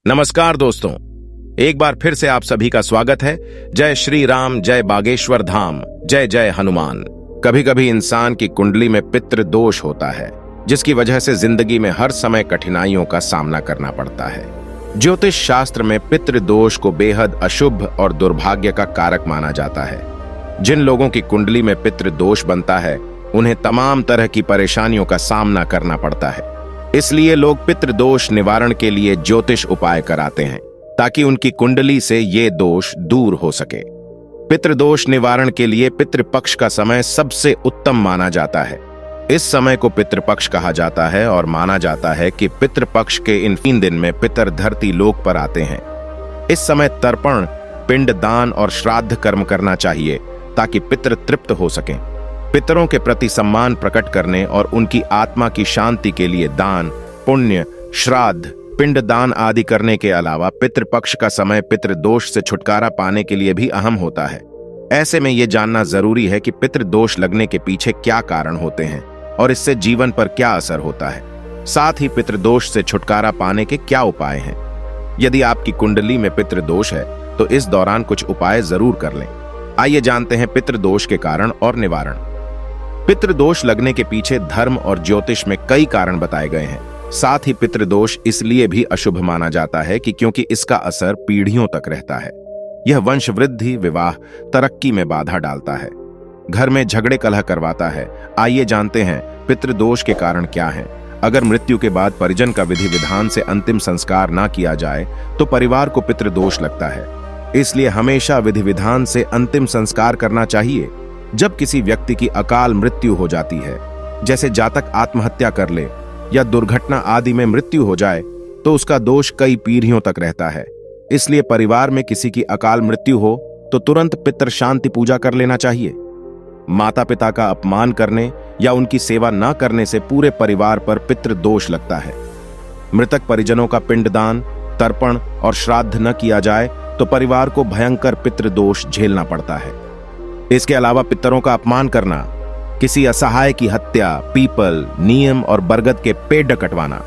नमस्कार दोस्तों, एक बार फिर से आप सभी का स्वागत है। जय श्री राम, जय बागेश्वर धाम, जय जय हनुमान। कभी कभी इंसान की कुंडली में पितृ दोष होता है, जिसकी वजह से जिंदगी में हर समय कठिनाइयों का सामना करना पड़ता है। ज्योतिष शास्त्र में पितृ दोष को बेहद अशुभ और दुर्भाग्य का कारक माना जाता है। जिन लोगों की कुंडली में पितृ दोष बनता है, उन्हें तमाम तरह की परेशानियों का सामना करना पड़ता है। इसलिए लोग पितृदोष निवारण के लिए ज्योतिष उपाय कराते हैं, ताकि उनकी कुंडली से ये दोष दूर हो सके। पितृदोष निवारण के लिए पितृपक्ष का समय सबसे उत्तम माना जाता है। इस समय को पितृपक्ष कहा जाता है और माना जाता है कि पितृपक्ष के इन 3 दिन में पितर धरती लोक पर आते हैं। इस समय तर्पण, पिंड दान और श्राद्ध कर्म करना चाहिए, ताकि पितृ तृप्त हो सकें। पितरों के प्रति सम्मान प्रकट करने और उनकी आत्मा की शांति के लिए दान, पुण्य, श्राद्ध, पिंड दान आदि करने के अलावा पितृपक्ष का समय पितृदोष से छुटकारा पाने के लिए भी अहम होता है। ऐसे में यह जानना जरूरी है कि पितृदोष लगने के पीछे क्या कारण होते हैं और इससे जीवन पर क्या असर होता है। साथ ही पितृदोष से छुटकारा पाने के क्या उपाय हैं। यदि आपकी कुंडली में पितृदोष है तो इस दौरान कुछ उपाय जरूर कर लें। आइए जानते हैं पितृदोष के कारण और निवारण। पितृदोष लगने के पीछे धर्म और ज्योतिष में कई कारण बताए गए हैं। साथ ही पितृदोष इसलिए भी अशुभ माना जाता है कि क्योंकि इसका असर पीढ़ियों तक रहता है। यह वंश वृद्धि, विवाह, तरक्की में बाधा डालता है, घर में झगड़े कलह करवाता है। आइए जानते हैं पितृदोष के कारण क्या हैं। अगर मृत्यु के बाद परिजन का विधि विधान से अंतिम संस्कार ना किया जाए तो परिवार को पितृदोष लगता है। इसलिए हमेशा विधि विधान से अंतिम संस्कार करना चाहिए। जब किसी व्यक्ति की अकाल मृत्यु हो जाती है, जैसे जातक आत्महत्या कर ले या दुर्घटना आदि में मृत्यु हो जाए, तो उसका दोष कई पीढ़ियों तक रहता है। इसलिए परिवार में किसी की अकाल मृत्यु हो तो तुरंत पितृ शांति पूजा कर लेना चाहिए। माता पिता का अपमान करने या उनकी सेवा न करने से पूरे परिवार पर पितृ दोष लगता है। मृतक परिजनों का पिंडदान, तर्पण और श्राद्ध न किया जाए तो परिवार को भयंकर पितृ दोष झेलना पड़ता है। इसके अलावा पितरों का अपमान करना, किसी असहाय की हत्या, पीपल, नीम और बरगद के पेड़ कटवाना,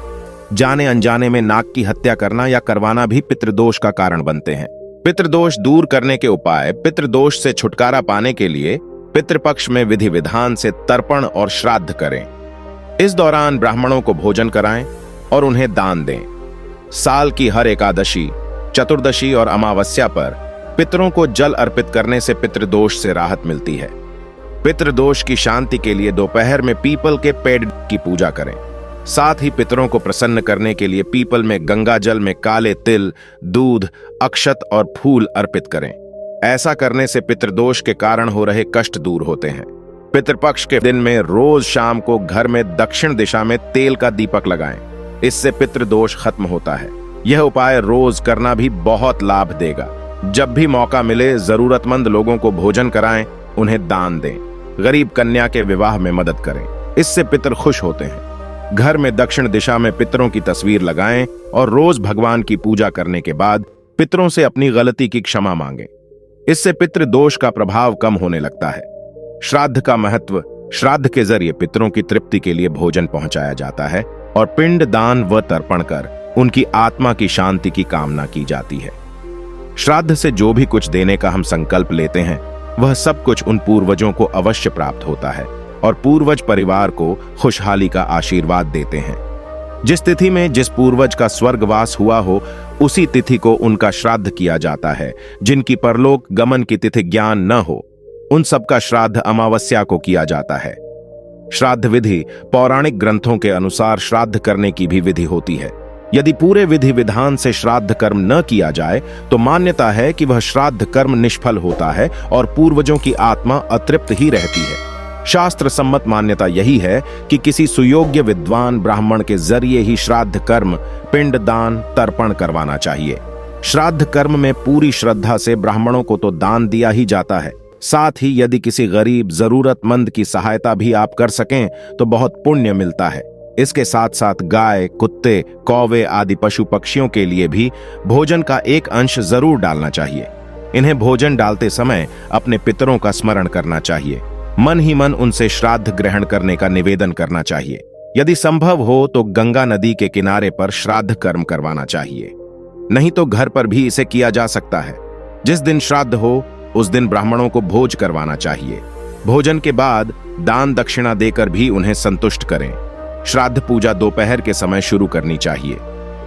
जाने अनजाने में नाग की हत्या करना या करवाना भी पितृदोष का कारण बनते हैं। पितृदोष दूर करने के उपाय। पितृदोष से छुटकारा पाने के लिए पितृपक्ष में विधि विधान से तर्पण और श्राद्ध करें। इस दौरान ब्राह्मणों को भोजन कराएं और उन्हें दान दें। साल की हर एकादशी, चतुर्दशी और अमावस्या पर पितरों को जल अर्पित करने से पितृदोष से राहत मिलती है। पितृदोष की शांति के लिए दोपहर में पीपल के पेड़ की पूजा करें। साथ ही पितरों को प्रसन्न करने के लिए पीपल में गंगा जल में काले तिल, दूध, अक्षत और फूल अर्पित करें। ऐसा करने से पितृदोष के कारण हो रहे कष्ट दूर होते हैं। पितृपक्ष के दिन में रोज शाम को घर में दक्षिण दिशा में तेल का दीपक लगाएं। इससे पितृदोष खत्म होता है। यह उपाय रोज करना भी बहुत लाभ देगा। जब भी मौका मिले जरूरतमंद लोगों को भोजन कराएं, उन्हें दान दें, गरीब कन्या के विवाह में मदद करें। इससे पितर खुश होते हैं। घर में दक्षिण दिशा में पितरों की तस्वीर लगाएं और रोज भगवान की पूजा करने के बाद पितरों से अपनी गलती की क्षमा मांगें। इससे पितृ दोष का प्रभाव कम होने लगता है। श्राद्ध का महत्व। श्राद्ध के जरिए पितरों की तृप्ति के लिए भोजन पहुंचाया जाता है और पिंड दान व तर्पण कर उनकी आत्मा की शांति की कामना की जाती है। श्राद्ध से जो भी कुछ देने का हम संकल्प लेते हैं, वह सब कुछ उन पूर्वजों को अवश्य प्राप्त होता है और पूर्वज परिवार को खुशहाली का आशीर्वाद देते हैं। जिस तिथि में जिस पूर्वज का स्वर्गवास हुआ हो, उसी तिथि को उनका श्राद्ध किया जाता है। जिनकी परलोक गमन की तिथि ज्ञान न हो, उन सबका श्राद्ध अमावस्या को किया जाता है। श्राद्ध विधि। पौराणिक ग्रंथों के अनुसार श्राद्ध करने की भी विधि होती है। यदि पूरे विधि विधान से श्राद्ध कर्म न किया जाए तो मान्यता है कि वह श्राद्ध कर्म निष्फल होता है और पूर्वजों की आत्मा अतृप्त ही रहती है। शास्त्र सम्मत मान्यता यही है कि किसी सुयोग्य विद्वान ब्राह्मण के जरिए ही श्राद्ध कर्म, पिंड दान, तर्पण करवाना चाहिए। श्राद्ध कर्म में पूरी श्रद्धा से ब्राह्मणों को तो दान दिया ही जाता है। साथ ही यदि किसी गरीब जरूरतमंद की सहायता भी आप कर सकें तो बहुत पुण्य मिलता है। इसके साथ साथ गाय, कुत्ते, कौवे आदि पशु पक्षियों के लिए भी भोजन का एक अंश जरूर डालना चाहिए। इन्हें भोजन डालते समय अपने पितरों का स्मरण करना चाहिए। मन ही मन उनसे श्राद्ध ग्रहण करने का निवेदन करना चाहिए। यदि संभव हो तो गंगा नदी के किनारे पर श्राद्ध कर्म करवाना चाहिए। नहीं तो घर पर भी इसे किया जा सकता है। जिस दिन श्राद्ध हो उस दिन ब्राह्मणों को भोज करवाना चाहिए। भोजन के बाद दान दक्षिणा देकर भी उन्हें संतुष्ट करें। श्राद्ध पूजा दोपहर के समय शुरू करनी चाहिए।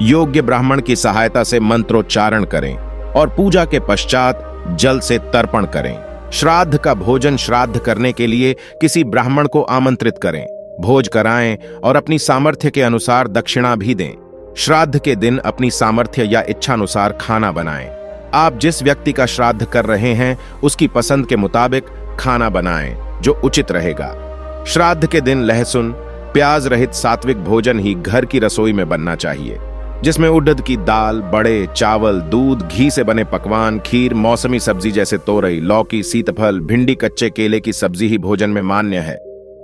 योग्य ब्राह्मण की सहायता से मंत्रोच्चारण करें और पूजा के पश्चात जल से तर्पण करें। श्राद्ध का भोजन श्राद्ध करने के लिए किसी ब्राह्मण को आमंत्रित करें, भोज कराएं और अपनी सामर्थ्य के अनुसार दक्षिणा भी दें। श्राद्ध के दिन अपनी सामर्थ्य या इच्छानुसार खाना बनाएं। आप जिस व्यक्ति का श्राद्ध कर रहे हैं उसकी पसंद के मुताबिक खाना बनाएं जो उचित रहेगा। श्राद्ध के दिन लहसुन प्याज रहित सात्विक भोजन ही घर की रसोई में बनना चाहिए, जिसमें उड़द की दाल, बड़े, चावल, दूध, घी से बने पकवान, खीर, मौसमी सब्जी जैसे तोरई, लौकी, सीतफल, भिंडी, कच्चे केले की सब्जी ही भोजन में मान्य है।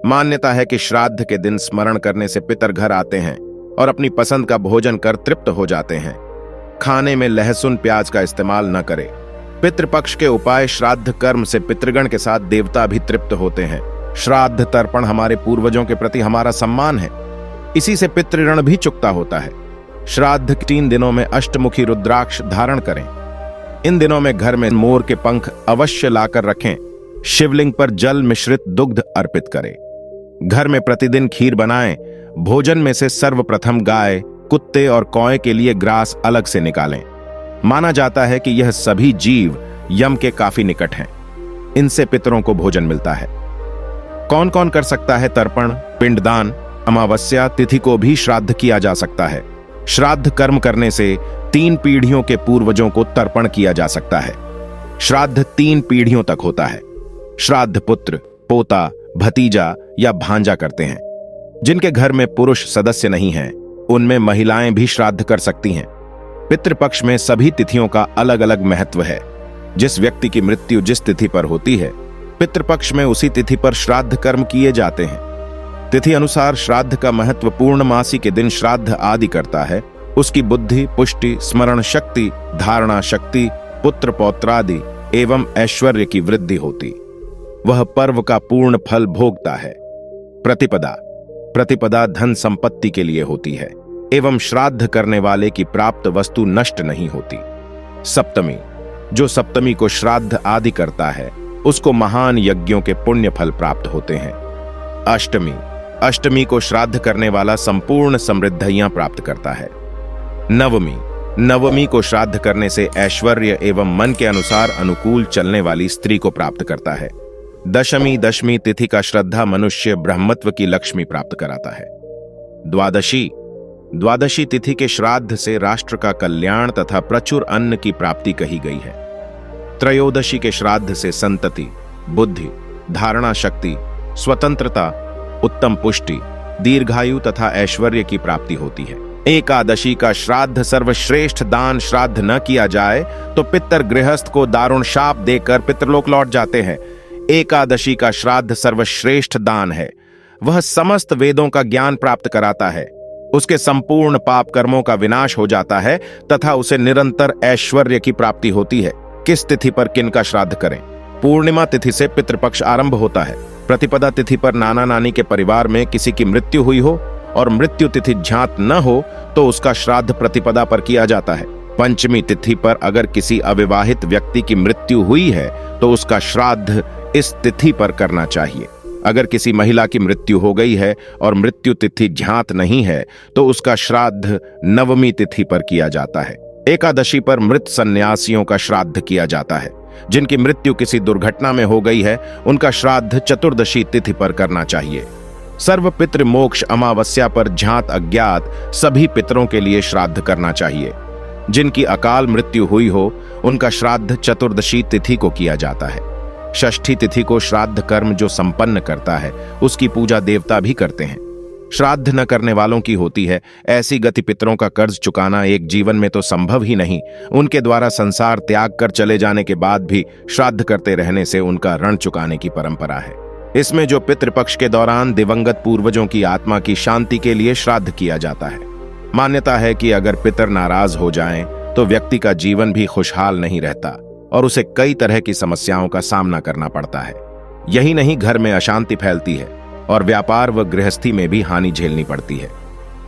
मान्यता है कि श्राद्ध के दिन स्मरण करने से पितर घर आते हैं और अपनी पसंद का भोजन कर तृप्त हो जाते हैं। खाने में लहसुन प्याज का इस्तेमाल न करें। पितृपक्ष के उपाय श्राद्ध कर्म से पितृगण के साथ देवता भी तृप्त होते हैं। श्राद्ध तर्पण हमारे पूर्वजों के प्रति हमारा सम्मान है। इसी से पितृऋण भी चुकता होता है। श्राद्ध 3 दिनों में अष्टमुखी रुद्राक्ष धारण करें। इन दिनों में घर में मोर के पंख अवश्य लाकर रखें। शिवलिंग पर जल मिश्रित दुग्ध अर्पित करें। घर में प्रतिदिन खीर बनाएं। भोजन में से सर्वप्रथम गाय, कुत्ते और कौए के लिए ग्रास अलग से निकालें। माना जाता है कि यह सभी जीव यम के काफी निकट हैं। इनसे पितरों को भोजन मिलता है। कौन कौन कर सकता है तर्पण? पिंडदान, अमावस्या तिथि को भी श्राद्ध किया जा सकता है। श्राद्ध कर्म करने से 3 पीढ़ियों के पूर्वजों को तर्पण किया जा सकता है। श्राद्ध 3 पीढ़ियों तक होता है। श्राद्ध पुत्र, पोता, भतीजा या भांजा करते हैं। जिनके घर में पुरुष सदस्य नहीं हैं, उनमें महिलाएं भी श्राद्ध कर सकती हैं। पितृपक्ष में सभी तिथियों का अलग अलग महत्व है। जिस व्यक्ति की मृत्यु जिस तिथि पर होती है, पितृपक्ष में उसी तिथि पर श्राद्ध कर्म किए जाते हैं। तिथि अनुसार श्राद्ध का महत्व पूर्णमासी के दिन श्राद्ध आदि करता है। उसकी बुद्धि, पुष्टि, स्मरण शक्ति, धारणा शक्ति, पुत्र पौत्रादि एवं ऐश्वर्य की वृद्धि होती। वह पर्व का पूर्ण फल भोगता है। प्रतिपदा, प्रतिपदा धन संपत्ति के लिए होती है एवं श्राद्ध करने वाले की प्राप्त वस्तु नष्ट नहीं होती। सप्तमी, जो सप्तमी को श्राद्ध आदि करता है उसको महान यज्ञों के पुण्य फल प्राप्त होते हैं। अष्टमी, अष्टमी को श्राद्ध करने वाला संपूर्ण समृद्धियां प्राप्त करता है। नवमी, नवमी को श्राद्ध करने से ऐश्वर्य एवं मन के अनुसार अनुकूल चलने वाली स्त्री को प्राप्त करता है। दशमी, दशमी तिथि का श्रद्धा मनुष्य ब्रह्मत्व की लक्ष्मी प्राप्त कराता है। द्वादशी, द्वादशी तिथि के श्राद्ध से राष्ट्र का कल्याण तथा प्रचुर अन्न की प्राप्ति कही गई है। त्रयोदशी के श्राद्ध से संतति, बुद्धि, धारणा शक्ति, स्वतंत्रता, उत्तम पुष्टि, दीर्घायु तथा ऐश्वर्य की प्राप्ति होती है। एकादशी का श्राद्ध सर्वश्रेष्ठ दान श्राद्ध न किया जाए तो पितर गृहस्थ को दारुण शाप देकर पितरलोक लौट जाते हैं। एकादशी का श्राद्ध सर्वश्रेष्ठ दान है। वह समस्त वेदों का ज्ञान प्राप्त कराता है। उसके संपूर्ण पाप कर्मों का विनाश हो जाता है तथा उसे निरंतर ऐश्वर्य की प्राप्ति होती है। किस तिथि पर किनका श्राद्ध करें? पूर्णिमा तिथि से पितृपक्ष आरंभ होता है। प्रतिपदा तिथि पर नाना नानी के परिवार में किसी की मृत्यु हुई हो और मृत्यु तिथि ज्ञात न हो तो उसका श्राद्ध प्रतिपदा पर किया जाता है। पंचमी तिथि पर अगर किसी अविवाहित व्यक्ति की मृत्यु हुई है तो उसका श्राद्ध इस तिथि पर करना चाहिए। अगर किसी महिला की मृत्यु हो गई है और मृत्यु तिथि ज्ञात नहीं है तो उसका श्राद्ध नवमी तिथि पर किया जाता है। एकादशी पर मृत सन्यासियों का श्राद्ध किया जाता है। जिनकी मृत्यु किसी दुर्घटना में हो गई है उनका श्राद्ध चतुर्दशी तिथि पर करना चाहिए। सर्व पितृ मोक्ष अमावस्या पर ज्ञात अज्ञात सभी पितरों के लिए श्राद्ध करना चाहिए। जिनकी अकाल मृत्यु हुई हो उनका श्राद्ध चतुर्दशी तिथि को किया जाता है। षष्ठी तिथि को श्राद्ध कर्म जो संपन्न करता है उसकी पूजा देवता भी करते हैं। श्राद्ध न करने वालों की होती है। ऐसी गति पितरों का कर्ज चुकाना एक जीवन में तो संभव ही नहीं। उनके द्वारा संसार त्याग कर चले जाने के बाद भी श्राद्ध करते रहने से उनका ऋण चुकाने की परंपरा है। इसमें जो पितृपक्ष के दौरान दिवंगत पूर्वजों की आत्मा की शांति के लिए श्राद्ध किया जाता है। मान्यता है कि अगर पितर नाराज हो जाएं तो व्यक्ति का जीवन भी खुशहाल नहीं रहता और उसे कई तरह की समस्याओं का सामना करना पड़ता है। यही नहीं, घर में अशांति फैलती है और व्यापार व गृहस्थी में भी हानि झेलनी पड़ती है।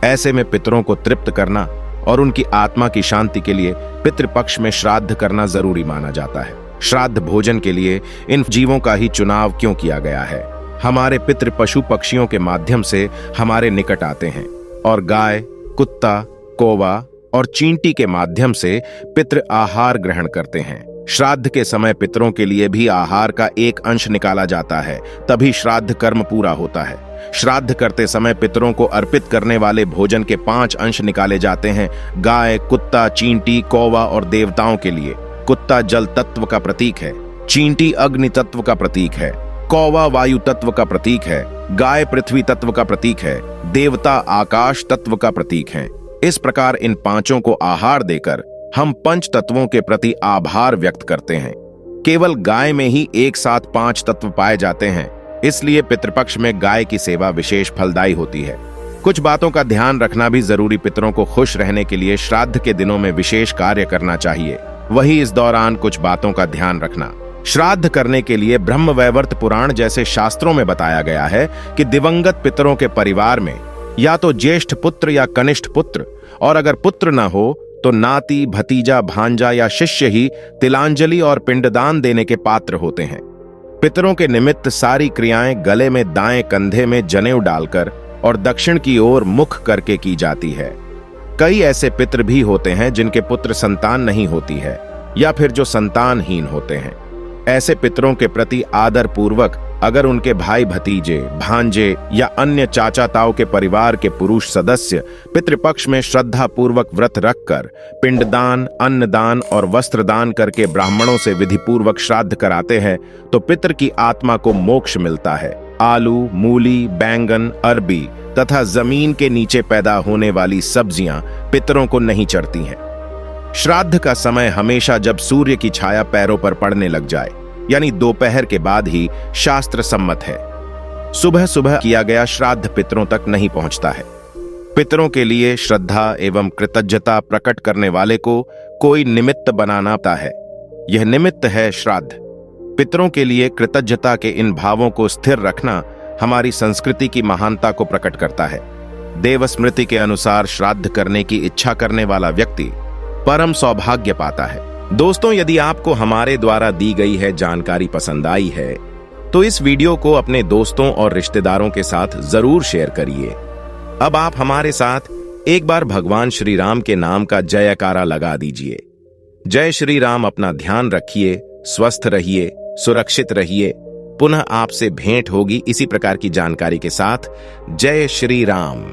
ऐसे में पितरों को तृप्त करना और उनकी आत्मा की शांति के लिए पितृपक्ष में श्राद्ध करना जरूरी माना जाता है। श्राद्ध भोजन के लिए इन जीवों का ही चुनाव क्यों किया गया है? हमारे पितृ पशु पक्षियों के माध्यम से हमारे निकट आते हैं और गाय, कुत्ता, कौवा और चींटी के माध्यम से पितृ आहार ग्रहण करते हैं। श्राद्ध के समय पितरों के लिए भी आहार का एक अंश निकाला जाता है, तभी श्राद्ध कर्म पूरा होता है। श्राद्ध करते समय पितरों को अर्पित करने वाले भोजन के 5 अंश निकाले जाते हैं। गाय, कुत्ता, चींटी, कौवा और देवताओं के लिए कुत्ता जल तत्व का प्रतीक है, चींटी अग्नि तत्व का प्रतीक है, कौवा वायु तत्व का प्रतीक है, गाय पृथ्वी तत्व का प्रतीक है, देवता आकाश तत्व का प्रतीक है। इस प्रकार इन 5 को आहार देकर हम 5 तत्वों के प्रति आभार व्यक्त करते हैं। केवल गाय में ही एक साथ 5 तत्व पाए जाते हैं, इसलिए पितृपक्ष में गाय की सेवा विशेष फलदायी होती है। कुछ बातों का ध्यान रखना भी जरूरी। पितरों को खुश रहने के लिए श्राद्ध के दिनों में विशेष कार्य करना चाहिए, वही इस दौरान कुछ बातों का ध्यान रखना। श्राद्ध करने के लिए ब्रह्मवैवर्त पुराण जैसे शास्त्रों में बताया गया है कि दिवंगत पितरों के परिवार में या तो ज्येष्ठ पुत्र या कनिष्ठ पुत्र, और अगर पुत्र न हो तो नाती, भतीजा, भांजा या शिष्य ही तिलांजलि और पिंडदान देने के पात्र होते हैं। पितरों के निमित्त सारी क्रियाएं गले में दाएं कंधे में जनेऊ डालकर और दक्षिण की ओर मुख करके की जाती है। कई ऐसे पितर भी होते हैं जिनके पुत्र संतान नहीं होती है या फिर जो संतानहीन होते हैं। ऐसे पितरों के प्रति आदर पूर्वक अगर उनके भाई भतीजे, भांजे या अन्य चाचा ताऊ के परिवार के पुरुष सदस्य पितृपक्ष में श्रद्धा पूर्वक व्रत रखकर पिंडदान, अन्नदान और वस्त्रदान करके ब्राह्मणों से विधि पूर्वक श्राद्ध कराते हैं तो पितर की आत्मा को मोक्ष मिलता है। आलू, मूली, बैंगन, अरबी तथा जमीन के नीचे पैदा होने वाली सब्जियां पितरों को नहीं चढ़ती हैं। श्राद्ध का समय हमेशा जब सूर्य की छाया पैरों पर पड़ने लग जाए, यानी दोपहर के बाद ही शास्त्र सम्मत है। सुबह सुबह किया गया श्राद्ध पितरों तक नहीं पहुंचता है। पितरों के लिए श्रद्धा एवं कृतज्ञता प्रकट करने वाले को कोई निमित्त बनाना होता है। यह निमित्त है श्राद्ध। पितरों के लिए कृतज्ञता के इन भावों को स्थिर रखना हमारी संस्कृति की महानता को प्रकट करता है। देव स्मृति के अनुसार श्राद्ध करने की इच्छा करने वाला व्यक्ति परम सौभाग्य पाता है। दोस्तों, यदि आपको हमारे द्वारा दी गई है जानकारी पसंद आई है तो इस वीडियो को अपने दोस्तों और रिश्तेदारों के साथ जरूर शेयर करिए। अब आप हमारे साथ एक बार भगवान श्री राम के नाम का जयकारा लगा दीजिए। जय श्री राम। अपना ध्यान रखिए, स्वस्थ रहिए, सुरक्षित रहिए। पुनः आपसे भेंट होगी इसी प्रकार की जानकारी के साथ। जय श्री राम।